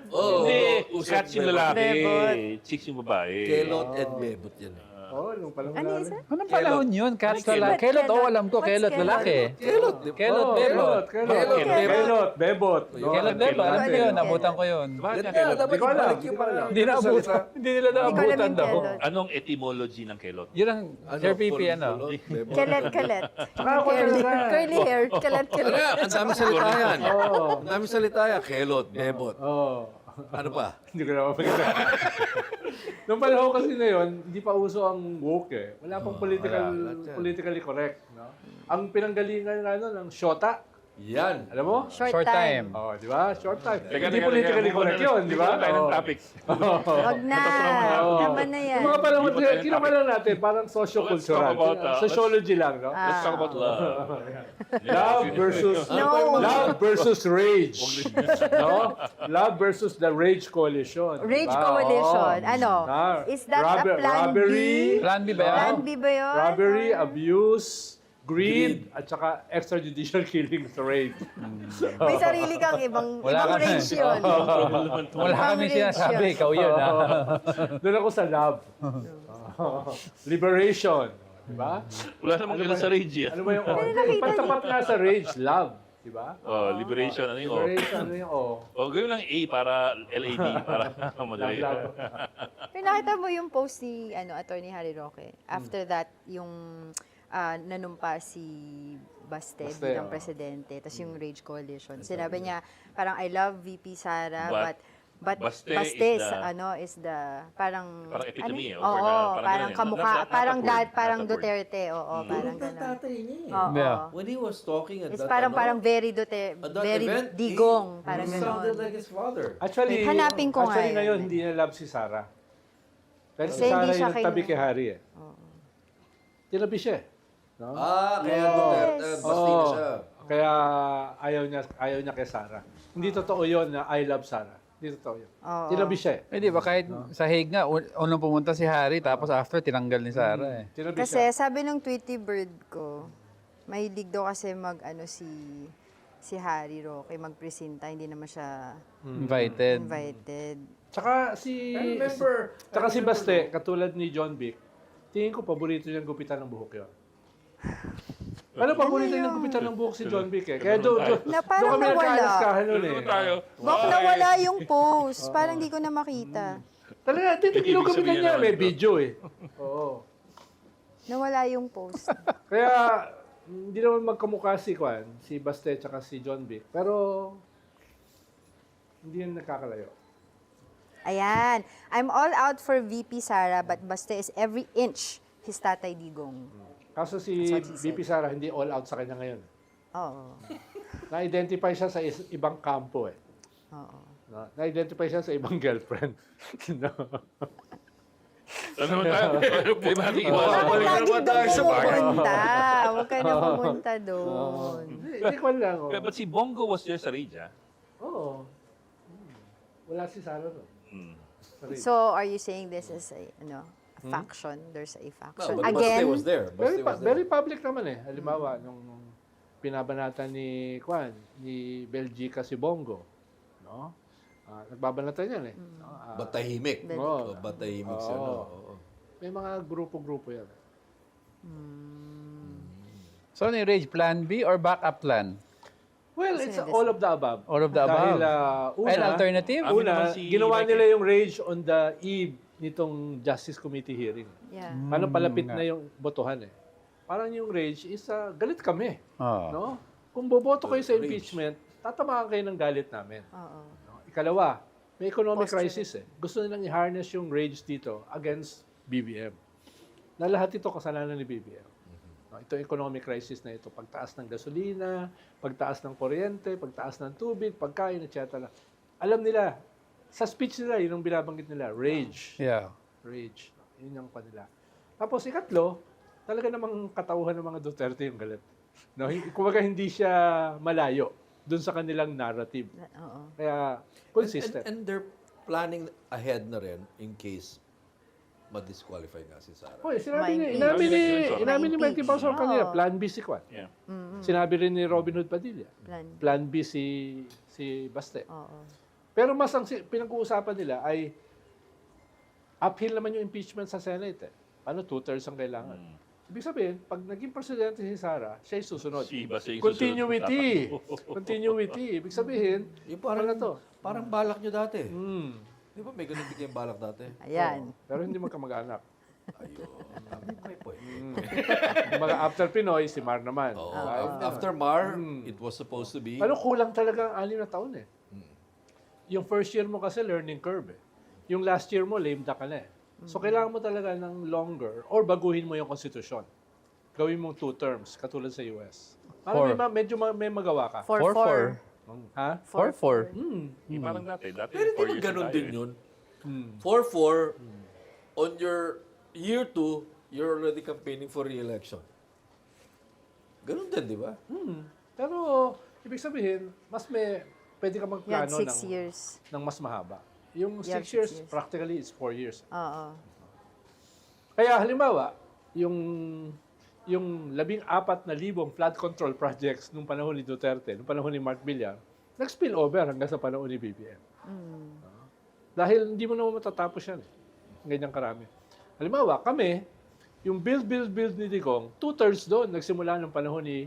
Oo.
Hindi,
usap
cats yung
bebot.
lalaki.
Bebot.
Chicks yung babae.
Kelot and bebot yan.
Oo, nung panahon
Ano
namin.
isa?
Anong panahon yun? Cats
Kelot.
lalaki. Kelot,
Kelot.
alam ko.
What's
Kelot
kelot?
lalaki.
Kelot.
Kelot,
Oo,
bebot.
Kelot, bebot. No?
Kelot, bebot. Alam ko yun.
Kelot.
Nabutan ko yun.
Bakit
Ganda,
kelot?
dapat
Di ko alam,
ibalik
di
yung
ko
mga...
alam.
Hindi na abutan. Hindi nila
Hindi ko alam
naabutan
yung
daw.
kelot.
Anong etymology ng kelot?
Yun ang Sir Pipi, ano?
Bebot.
Kalet.
Saka ako talaga.
Curly hair. Kalet.
Ano yan? Ang daming salita yan.
Oo.
Ang daming salita yan. Kelot, bebot.
Oo.
Ano pa?
Hindi ko na mapagkita. Nung panahon kasi na yun, hindi pa uso ang woke eh. Wala pang politically correct. No? Ang pinanggalingan na ng shota,
Yan.
alam mo?
Short time.
Oh, di ba? Short time.
Teka,
Hindi
teka,
politically
teka,
correct
muna
yun,
na-
di ba?
tayo ng
Oo.
topic.
Wag na. Tama na yan.
Yung mga panahon,
Hindi mo tayo
kinuha lang natin, parang socio-cultural.
Let's talk about,
Sociology lang, no?
Let's talk about love.
Love versus love versus rage. No? Love versus the Rage Coalition.
Rage
diba?
Coalition.
Oo.
Ano?
Ah,
Is that a plan
robbery,
B?
Plan B ba yan?
Plan B ba yun?
robbery, abuse, greed, at saka extrajudicial killing sa rape.
May sarili kang ibang
Wala ka na.
rage yun.
Wala kami
Ibang
sinasabi.
rage yun.
Ikaw yun, ha?
Doon ako sa love. Liberation. Diba?
Wala namang ganun sa rage yan.
Ano ba yung
nakita
pantapat nga sa rage? Love. Diba?
Oh, liberation, ano yung O?
Liberation, ano yung O?
O, gawin lang A para LAD, para madali.
Love.
Pero nakita mo yung post ni Attorney Harry Roque. After that, yung nanumpa si Baste
Baste,
bilang
oo.
presidente. Tapos yung Rage Coalition. Sinabi niya, parang I love VP Sara,
But
but
Baste
Baste
is
is the parang
Parang epitome,
ano?
or
Oo,
parang
parang
ganun eh.
kamukha,
Not that
parang
word,
parang
not that word.
Duterte, oo, parang
Ang
gano'n.
tatay niya eh.
Oo.
Yeah.
When he was talking at
It's
that,
parang
ano,
parang very Duterte,
at that
very
event,
digong, parang
he sounded
gano'n.
like his father.
Actually,
Hanapin ko nga
actually
yan.
ngayon, hindi niya love si Sarah. Pero si
Kasi hindi
Sarah
siya
yung nagtabi
kay-
kay Harry eh. Tinabi siya eh. No?
Kaya
Yes.
Duterte, basti na
Oo.
siya.
Kaya ayaw niya kay Sarah. Hindi totoo yon na I love Sarah. Hindi totoo yun.
Oo.
Tinabi siya eh.
Eh, di ba kahit sa Hague nga, unang pumunta si Harry, tapos after, tinanggal ni Sarah, eh.
Tinabi
Kasi
siya.
sabi ng Tweety Bird ko, mahilig daw kasi si Harry Roque magpresenta, hindi naman siya
Invited.
invited.
Tsaka si Baste, katulad ni John Vic, tingin ko paborito niyang gupitan ng buhok yun. Ano paborito niyang gupitan ng buhok si John Vic eh. Kaya doon
Na parang
kami
nawala.
nagkaalas-kahan nun eh.
Ano tayo?
Bak nawala yung post. Parang hindi ko na makita.
Talaga,
Ibig
ginugupitan
sabihin
niya.
naman
May
ito.
video eh. Oo.
Nawala yung post.
Kaya Hindi naman magkamukha si Baste tsaka si John Vic. Pero, hindi yan nakakalayo.
Ayan. I'm all out for VP Sara, but Baste is every inch his Tatay Digong.
Kaso si
That's what he
VP Sara, hindi all out sa kanya ngayon.
Oo.
Na-identify siya sa ibang kampo eh.
Oo.
No? Na-identify siya sa ibang girlfriend. no?
Ano naman tayo? Di ba? Di
Huwag
iwasan
ka
mo rin
lagi
naman
doon
tayo sa bagay.
pumunta. Huwag ka na pumunta doon.
Hindi ko lang. Oh.
But si Bongo was there sa Rage, ah.
Oo. Wala si Sara no.
Mm.
Sorry.
So, are you saying this is a faction? There's a
No,
faction.
but Baste
Again,
was there. Baste was there.
Very public naman eh. Halimbawa, nung pinabanatan ni Belgica si Bongo, no? Nagbabanatan yan eh. No?
Ba't tahimik?
Oo.
Ba't tahimik siya, no? Oo.
May mga grupo-grupo yan.
So ano yung Rage? Plan B or backup plan?
Well,
Kasi
it's
this-
all of the above.
All of the
Dahil
above.
una,
An alternative?
Amin
una,
naman si
ginawa
Michael.
nila yung rage on the eve nitong Justice Committee hearing.
yeah.
Paano palapit
nga.
na yung botohan eh. Parang yung rage is galit kami.
Oo.
No? Kung boboto kayo sa
Rage.
impeachment, tatamaan kayo ng galit namin.
Oo.
No? Ikalawa, may economic
Posture.
crisis eh. Gusto nilang i-harness yung rage dito against BBM. Na lahat ito kasalanan ni BBM. No, ito yung economic crisis na ito. Pagtaas ng gasolina, pagtaas ng kuryente, pagtaas ng tubig, pagkain, etc. Alam nila, sa speech nila, yun ang binabanggit nila, rage.
Yeah.
Rage. Yun yung kanila. Tapos ikatlo, talaga namang katauhan ng mga Duterte yung galit. No, kumbaga hindi siya malayo dun sa kanilang narrative.
Oo.
Kaya consistent.
And they're planning ahead na rin in case ma-disqualify nga si Sara.
Hoy, sinabi ni,
Mind
inamin ni Mikey
impeach.
Bausor kanina,
Oo.
plan B si Kwan.
Yeah.
Sinabi rin ni Robin Hood Padilla,
Plan.
plan B si Baste.
Oo.
Pero mas ang pinag-uusapan nila ay uphill naman yung impeachment sa Senate. Eh. Paano 2/3 ang kailangan? Ibig sabihin, pag naging presidente si Sara, siya yung susunod.
Si Baste yung
Continuity. Continuity. Ibig sabihin,
Yung
parang na to.
Parang balak nyo dati.
Hmm.
Di ba may ganun din kayong balak dati?
Ayan.
Pero hindi magkamag-anak.
Ayun. May point.
Yung mga after Pinoy, si Mar naman.
Oo.
Right?
After Mar, it was supposed to be...
Ano, kulang talaga ang 6 na taon eh. Yung first year mo kasi learning curve eh. Yung last year mo, lame duck ka na eh. So, kailangan mo talaga ng longer or baguhin mo yung konstitusyon. Gawin mong 2 terms, katulad sa US. Para medyo may magawa ka.
4-4.
Ha?
4-4.
Parang dati. Dati,
Pero
4
di ba
years
ganun
na
din
tayo,
yun? 4-4, on your year 2, you're already campaigning for re-election. Ganun din, di ba?
Pero, ibig sabihin, pwede ka
You
magplano
had 6 years.
ng mas mahaba. Yung
You
6
have 6
years,
years.
practically, is 4 years.
Oo.
Kaya halimbawa, yung 14,000 flood control projects nung panahon ni Duterte, nung panahon ni Mark Villar, nag-spill over hanggang sa panahon ni BBM. Dahil hindi mo naman matatapos yan. Ganyang karami. Halimbawa, kami, yung build ni Digong, 2/3 doon, nagsimula nung panahon ni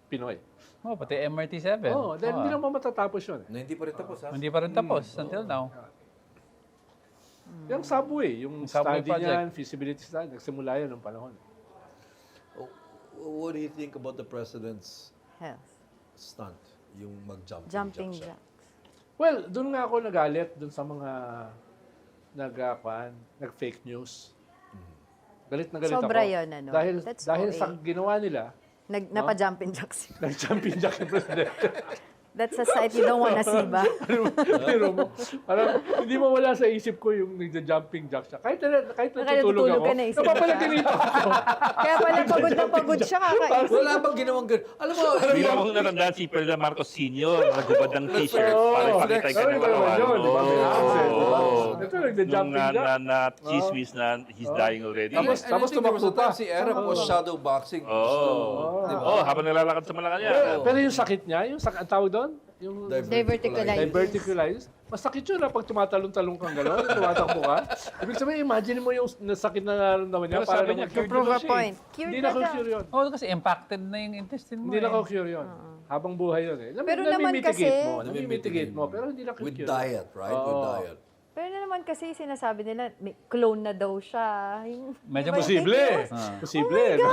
Pinoy.
Oh, pati MRT7.
Oo, dahil hindi naman matatapos yun.
Na hindi pa rin tapos, ha?
Hindi pa rin tapos until now.
Yung subway, yung
Subway
study
project.
niyan, feasibility study, nagsimula yan nung panahon.
Oh, what do you think about the president's
Health.
stunt? Yung
Jumping
jack siya?
jacks.
Well, doon nga ako nagalit doon sa mga nag-fake news. Galit na galit
Sobra
ako.
yun, ano?
Dahil,
That's
dahil
OA.
sa ginawa nila,
Napa-jumping jacks.
nag-jumping jack yung presidente.
That's a sight you don't wanna see ba?
Pero mo, parang hindi mo wala sa isip ko yung nag-jumping jack siya. Kahit
Kaya
natutulog ako,
natutulog ka, naisip mo
napapalaginito ako.
Kaya pala pagod siya kakaisip.
Wala bang ginawang ganun? Alam mo,
Hindi mo natandaan si Ferdinand Marcos Sr. Naghubad ng t-shirt para ipakita yung
Sorry
kanyang
ba naman
katawan.
yun? Di ba? May accent, di ba?
Oo.
Ito
Nung
nag-jumping jack.
na-chismis na he's dying already.
Tapos
and I think there was
tumakbo
a time
pa.
si Erap was shadow boxing.
Oh, habang nalalakad sa Malacanang.
Pero yung sakit niya, ang tawag doon, yung
Diverticulitis.
diverticulitis, masakit yun pag tumatalong-talong kang gano'n, tumatakbo ka. Ibig sabihin, imagine mo yung sakit na nararamdaman niya.
Pero
Para
sabi
naman
niya,
cure
prove
naman
a
siya eh.
point. Cured
Hindi
na
na
daw.
cure yun.
Oh, kasi impacted na yung intestine mo.
Hindi na
eh.
cure yun. Habang buhay yun eh.
Pero naman kasi-
Namimitigate mo, pero hindi na
With
cure.
diet, right? With
Oo.
diet.
Pero naman kasi sinasabi nila, may clone na daw siya. Yung,
Medyo
Diba yung
Posible.
fake news?
Posible. no?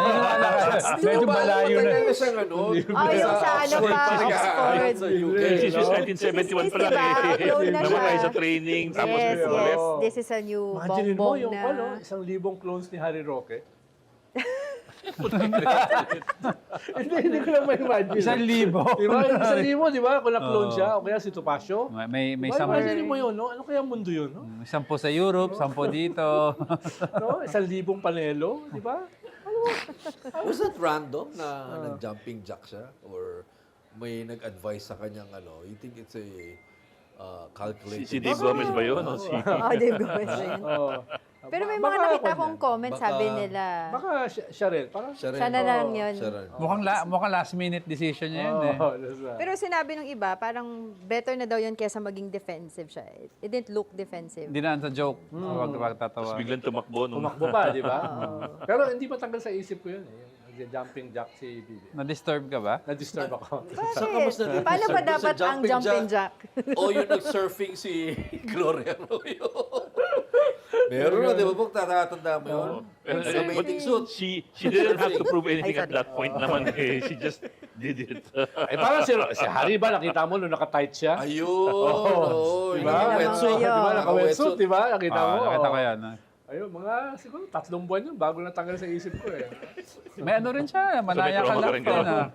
Medyo malayo na.
Matagal na siyang ano.
yung sa ano pa, Oxford.
Sa UK.
This is
no?
1971 pa lang
Diba? Clone na
Namatay
siya.
sa training, tapos
Yes,
ulit.
yes. This is a new
Imagine mo
bongbong
yung
na.
1,000 clones ni Harry Roque. hindi ko lang ma-imagine.
1,000.
Diba? Yung 1,000, di ba? Kung na-clone siya, o kaya si Topacio.
May
Diba,
isang,
imagine mo yun, no? Ano kaya mundo yun, no?
10 sa Europe, 10 dito.
no? 1,000 panelo, di ba?
Was that random na nag-jumping jack siya? Or may nag-advise sa kanyang ano? You think it's a calculated?
Si Dave Gomez ba yun? O si...
Dave Gomez rin.
Oh.
Pero may
Baka
mga nakita
ako
kong
yan.
comment,
Baka-
sabi nila.
Baka siya rin. Parang
Siya rin.
Siya na lang yun.
Siya rin.
Mukhang last minute decision niya yun eh.
that's right.
Pero sinabi ng iba, parang better na daw yun kesa maging defensive siya. It didn't look defensive.
Hindi na sa joke. Huwag tatawa.
Tapos biglang tumakbo nung...
Tumakbo pa, di ba? Pero hindi matanggal sa isip ko yun. Yung jumping jack si Bibi.
Na-disturb ka ba?
Na-disturb ako.
Bakit? Paano ba dapat ang jumping jack?
O yung nag-surfing si Gloria Arroyo. Meron na, di ba? Pag tatatanda mo yun.
Pero,
Sa bathing suit.
She didn't have to prove anything at that point naman eh. She just did it.
Eh parang si Harry ba, nakita mo nung naka-tight siya?
Ayun. Oo.
Di
Yung
ba?
wetsuit.
Ayun.
Di ba? Naka-wetsuit, di ba? Nakita mo?
Nakita ko yan.
Ayun, mga siguro 3 buwan yun bago natanggal sa isip ko eh.
May ano rin siya, manaya ka
trauma ka
laugh
rin
din
ka.
ah.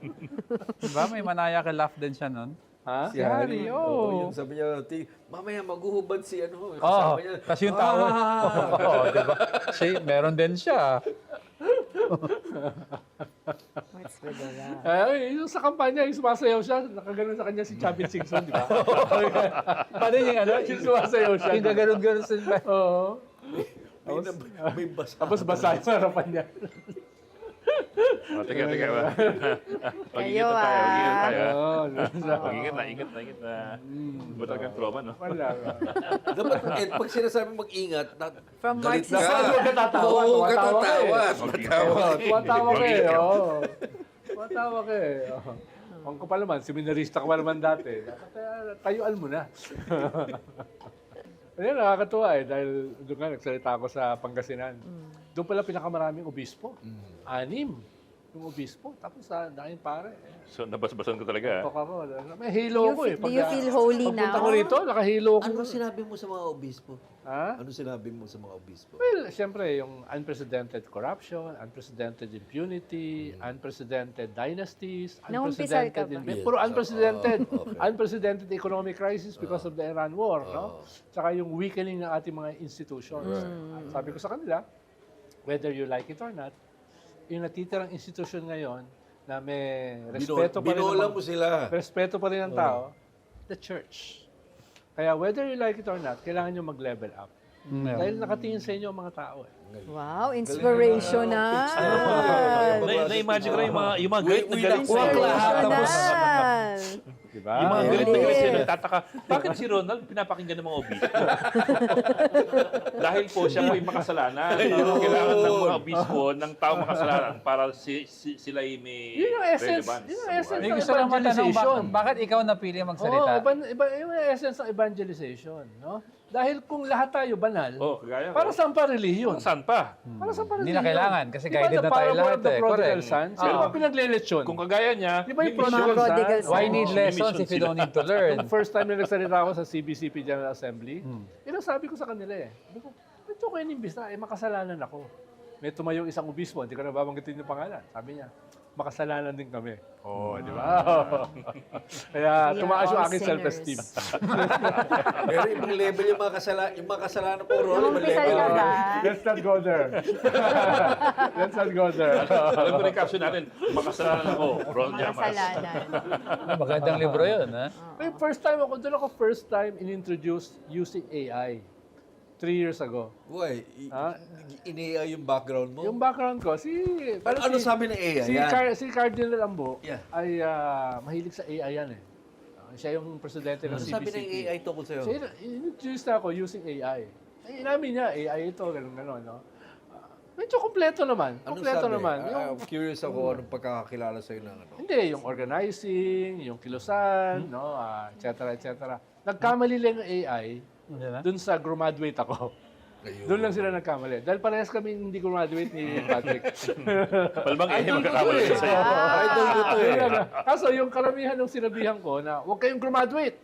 Diba? May manaya ka laugh din siya nun.
Ha?
Si Harry,
Oo,
oo.
yung sabi niya, mamaya maghuhubad si ano.
Oo,
Kasama niya.
kasi yung tao. Oo, diba? Siya, meron din siya.
What's with that?
Eh, yung sa kampanya, yung sumasayaw siya, nakaganon sa kanya si Chavit Singson, di ba?
Paano yung ano?
Yung sumasayaw siya.
Yung gaganon-ganon sa
Oo.
May basa.
Tapos basa yung harapan niya.
Oh, teka.
Kayo,
Mag-ingat na tayo. Mag-ingat tayo.
Oo.
Mag-ingat na, ingat na. Ba talagang trauma, no?
Wala.
Dapat, pag sinasabi mag-ingat,
From
galit
Marxist.
ka.
Huwag ka tatawa,
Oo,
tumatawa ka
katatawa.
eh.
Tumatawa.
Tumatawa ka eh.
Mag-ingat ka.
Oo. Tumatawa ka eh. Oo. Ang ko pa naman, seminarista ka pa naman dati. Dapat tayuan mo na. Ayun, nakakatuwa eh. Dahil doon nga, nagsalita ako sa Pangasinan. Doon pala pinakamaraming obispo. 6 yung obispo. Tapos sa dahil pare.
So, nabasbasan ko talaga.
Tok ako. May halo ko eh.
Do you feel holy
Pagpunta
now?
ko rito, nakahilo ko.
Ano sinabi mo sa mga obispo?
Ha?
Ano sinabi mo sa mga obispo?
Well, siyempre, yung unprecedented corruption, unprecedented impunity, unprecedented dynasties,
Naumpisal ka
unprecedented...
ba?
Yes.
Puro unprecedented.
Okay.
Unprecedented economic crisis because of the Iran War, no? Tsaka yung weakening ng ating mga institutions. Sabi ko sa kanila, whether you like it or not, yung natitirang institution ngayon na may respeto pa rin
Binola
ng
mo sila.
respeto pa rin ng tao, the church. Kaya whether you like it or not, kailangan nyo mag-level up. Dahil nakatingin sa inyo ang mga tao eh.
Wow, inspirational.
Na-imagine ko na yung mga galit na galit
Uy,
sa'yo.
Inspirational.
Diba?
Yung mga galit na galit sa'yo, nagtataka, bakit si Ronald pinapakinggan ng mga obispo? Dahil po siya po yung makasalanan. Kailangan ng mga obispo, ng tao makasalanan para sila ay may
Yun yung essence.
relevance.
Yun yung
sa
essence.
buhay.
May gusto lang matanong,
Evangelization.
bakit ikaw napili magsalita?
Iba yung essence ng evangelization. No? Dahil kung lahat tayo banal,
Oh, kagaya
para
ko.
saan pa relihiyon?
Saan pa?
Para saan pa relihiyon?
Hindi na kailangan, kasi
Di ba
guided
the
na tayo
parable
lahat
of the
eh.
prodigal
Correct.
son? Sino ba pinagleletsyon?
Kung kagaya niya,
Di ba yung
may mission.
Mga prodigal
Why
son.
need lessons if you don't need to learn?
The first time na nagsalita ako sa CBCP General Assembly, yun ang sabi ko sa kanila eh. Sabi ko, ito ko yun imbis na, makasalanan ako. May tumayong isang obispo, hindi ko na babanggitin yung pangalan. Sabi niya, makasalanan din kami. Oh, di ba? Kaya
We are
tumaas yung
all
aking
sinners.
self-esteem.
Pero ibang level yung mga kasalanan po, Ron. Ibang
Naumpisal
level.
ka ba?
Let's not go there. Let's not go there.
Alam mo rin caption natin, makasalanan ako, Ron Llamas.
Makasalanan.
Magandang libro yun, ha?
May first time ako, doon ako first time in-introduce using AI. 3 years ago.
Boy,
Ha?
ini-AI yung background mo.
Yung background ko,
Ano sabi ng AI?
si Cardinal Ambo
Yeah.
ay mahilig sa AI yan eh. Siya yung presidente ng
Ano
CBCP.
sabi ng AI tungkol sa'yo?
So, in-introduce na ako using AI. Ay, inamin niya, AI ito, gano'n, no? Medyo kompleto naman.
Anong
Kompleto
sabi?
naman.
I'm curious ako anong pagkakakilala sa'yo ng ano.
Hindi, yung organizing, yung kilusan, no, et cetera, et cetera. Nagkamali lang yung AI
Yan na?
Doon sa graduate ako. Doon lang sila nagkamali. Dahil parehas kami hindi graduate ni Patrick.
Malamang magkakamali din sa'yo.
Idol ko to eh.
Kaso yung karamihan ng sinabihan ko na huwag kayong graduate.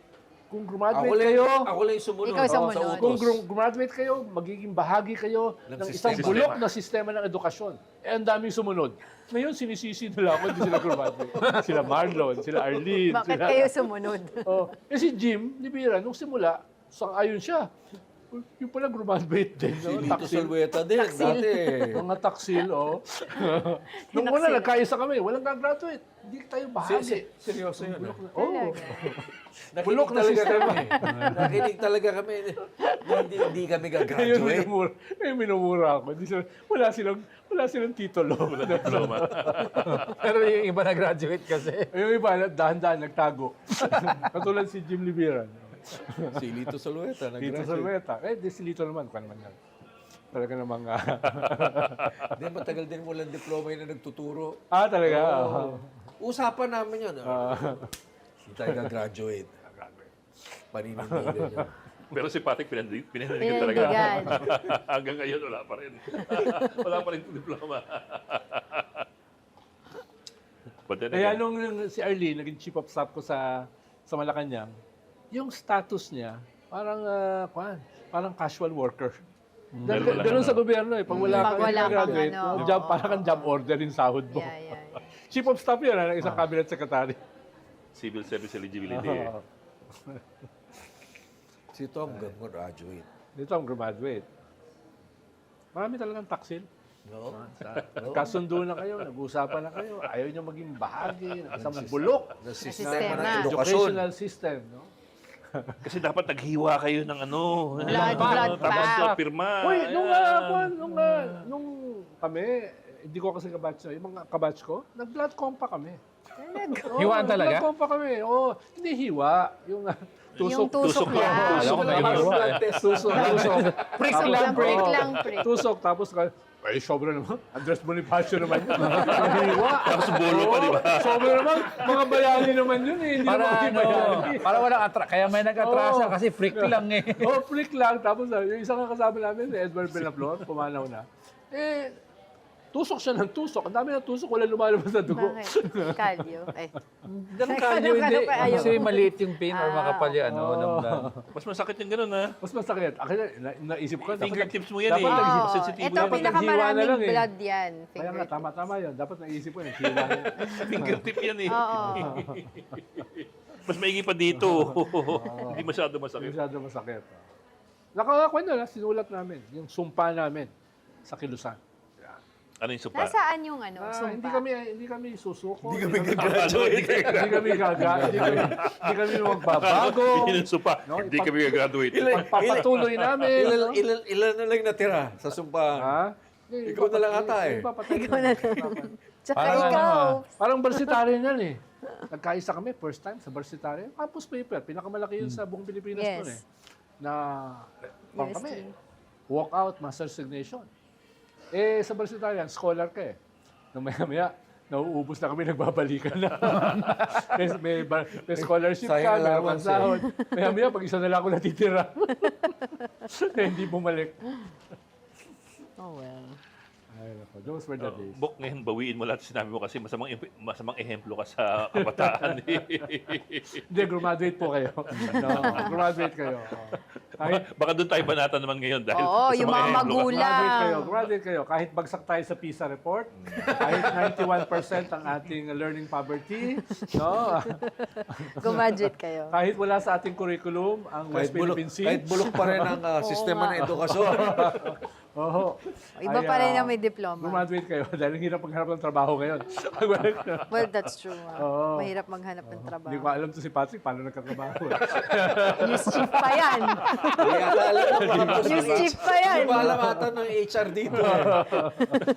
Kung graduate
Ako lang,
kayo,
ako lang yung sumunod.
Ikaw
sa
sumunod.
utos.
kung graduate kayo, magiging bahagi kayo
Ng
ng isang
sistema.
bulok na sistema ng edukasyon. Eh, ang daming sumunod. Ngayon, sinisisi nila ako, hindi sila graduate. Sila Marlon, sila Arlene.
Bakit
sila,
kayo sumunod?
Oh, eh si Jim Libira, nung simula, sang-ayon siya. Yung pala graduate din.
Si
No?
Lito
Taksil.
Salweta din, dati.
Mga taksil, oh. Nung una, nagkaisa kami, walang gagraduate. Hindi tayo bahagi.
Seryoso yun.
Oh.
Nakinig
Bulok na
talaga
sistema.
kami. Nakinig talaga kami. Hindi kami
Ngayon,
gagraduate.
minumura ako. Wala silang titulo.
Wala diploma.
Pero yung iba na-graduate kasi.
Yung iba, dahan-dahan, nagtago. Katulad si Jim Libira.
Si Lito Salweta.
Lito Salweta. Eh, di si Lito naman. Kung naman yan. Talaga namang...
Hindi, matagal din walang diploma yun na nagtuturo.
talaga.
Usapan namin yun. Hindi tayo gagraduate. Paninindigan yun.
Pero si Patrick, pinandigan talaga.
Pinandigan.
Hanggang ngayon, wala pa rin. Wala pa rin diploma. But then
Kaya
again,
nung si Arlene, naging chief of staff ko sa Malacanang, yung status niya, parang casual worker.
Dahil wala
Ganun sa gobyerno eh. Pag wala
Pag
kang
wala kang
graduate,
ano,
job,
oo.
parang kang job order yung sahod mo.
Yeah.
Chief of staff yun, ng isang cabinet secretary.
civil service eligibility.
Si Tom, graduate.
Dito ang graduate. Marami talagang taksil.
No?
Nagkasundo na kayo, nag-uusapan na kayo, ayaw nyo maging bahagi ng isang bulok
Na
sistema.
sistema ng edukasyon.
educational system. No?
Kasi dapat naghiwa kayo ng
Blood
tapos
pact.
pirma.
Uy, nung kami, hindi ko kasi kabatch na, yung mga kabatch ko, nag-blood compa kami.
Hiwaan talaga?
Nag-blood compa kami. Hindi hiwa. Yung
Yung
tusok.
tusok lang.
Alam ko may hiwa eh.
Tusok.
Prick
Tapos-
lang, prick.
Prick lang, prick.
Tusok, tapos ay, sobra naman. Andres Bonifacio naman yun. Hiwa.
Tapos bolo pa, di ba?
Sobra naman. Mga bayani naman yun eh. Hindi
Para
naman bayani.
para walang kaya may nag-atrasa kasi freak lang eh.
Flick lang. Tapos yung isang kasama namin, si Edward Benaflor, pumanaw na. Tusok siya ng tusok. Ang dami ng tusok, wala lumalabas na dugo.
Bakit? Kalyo. Ay.
Ganun kalyo hindi.
Ayaw.
Kasi maliit yung pin or makapal yung ng blood.
Mas masakit yung ganun, ha?
Mas masakit. Akin naisip ko.
Fingertips mo yan,
dapat
eh.
nag-
Sensitibo
Ito
yan.
dapat naghiwa na
pinakamaraming
lang eh.
blood yan.
Kaya nga,
Fingertip.
tama-tama yun. Dapat naisip ko yung hila.
Fingertip yan, eh.
Oo.
Mas maigi pa dito. Hindi masyado masakit.
Masyado masakit. Nakakwento na, sinulat namin. Yung sumpa namin sa Kilusan.
Ano yung supa?
Nasaan yung ano,
Hindi
sumpa?
kami susuko.
Hindi kami gagraduate.
Hindi kami hindi kami magbabago.
Yun yung supa.
No,
Hindi kami graduate.
Pagpapatuloy namin.
Ilan na lang natira sa sumpahan?
Ha?
Ikaw na lang ata eh.
Ikaw na lang. Tsaka
Parang ano,
ikaw.
Parang varsitarian yan eh. Nagkaisa kami, first time sa varsitarian. Campus paper, pinakamalaki yun sa buong Pilipinas
Yes.
noon eh. Na, pang
UST.
kami, walk out, master's resignation. Sa varsitarian, scholar ka eh. Nung maya-maya, nauubos na kami, nagbabalikan na. may scholarship ka,
Sayang
may
allowance
sahod. Maya-maya, pag isa na lang ako natitira. Hindi bumalik.
Oh well.
Ay, nako, those were the days.
Bok, ngayon bawiin mo lahat sinabi mo kasi masamang ehemplo ka sa kabataan.
Hindi, graduate po kayo. No, graduate kayo. Kahit
Baka doon tayo banata naman ngayon dahil
Oo,
sa
yung mga
ehemplo ka.
magulang.
graduate kayo. Kahit bagsak tayo sa PISA report, kahit 91% ang ating learning poverty, no?
Gumaduate kayo.
Kahit wala sa ating curriculum ang West Philippine Sea.
Kahit bulok pa rin ang sistema ng edukasyon.
Oo.
Iba pa rin na may diploma.
Graduate kayo dahil hirap maghanap ng trabaho ngayon.
Well, that's true.
Oo.
Mahirap maghanap ng
Hindi
trabaho.
ko alam to si Patrick paano nagkatrabaho.
News chief pa yan.
Kaya alam mo, makapos
News chief pa yan.
Hindi ba alam ata ng HR dito eh.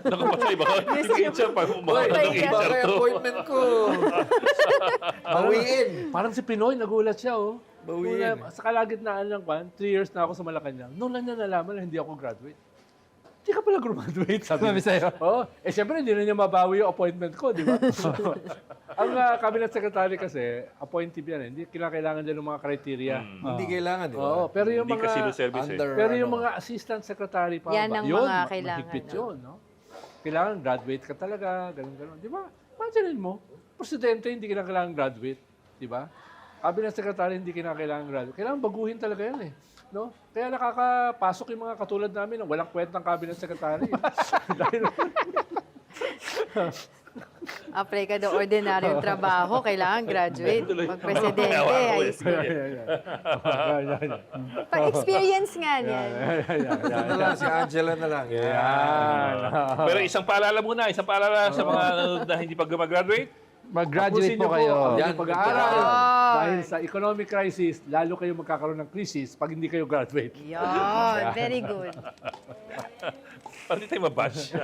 Nakapatay ba? Hindi siya pa
Hoy,
umakas ng
iba
HR
kaya
to.
appointment ko. Bawiin.
Parang si Pinoy, nagulat siya, oh.
Bawiin.
Sa kalagitnaan ng 3 years na ako sa Malacanang, noon lang niya nalaman na hindi ako graduate. Di ka pala graduate, sabi
Sabi sa'yo.
Oo. Siyempre, hindi na niya mabawi yung appointment ko, di ba? Ang cabinet secretary kasi, appointee yan. Hindi kailangan din ng mga criteria.
Hindi kailangan, di ba?
Oo, pero yung
Hindi ka civil
mga...
service
Under,
Pero yung
ano,
mga assistant secretary pa
Yan
ba?
ang
Yun,
mga kailangan,
mahigpit
no?
yun, no? Kailangan graduate ka talaga, ganun-ganun. Di ba? Pansinin mo, presidente hindi kailangan graduate. Di ba? Cabinet secretary hindi kailangan graduate. Kailangan baguhin talaga yan eh. No? Kaya nakakapasok yung mga katulad namin na walang kwentang cabinet secretary. Dahil
Apply ka do ordinaryong trabaho, kailangan graduate. Pag presidente, high school. Pa-experience nga niyan.
ito na lang, si Angela na lang.
Pero isang paalala muna, sa mga na hindi pa gumagraduate.
Mag-graduate
Tapusin
po
niyo
kayo.
ang
Yan,
inyong pag-aaral.
Yan.
Dahil sa economic crisis, lalo kayo magkakaroon ng crisis pag hindi kayo graduate.
Yan, very good.
Pati tayo mabash.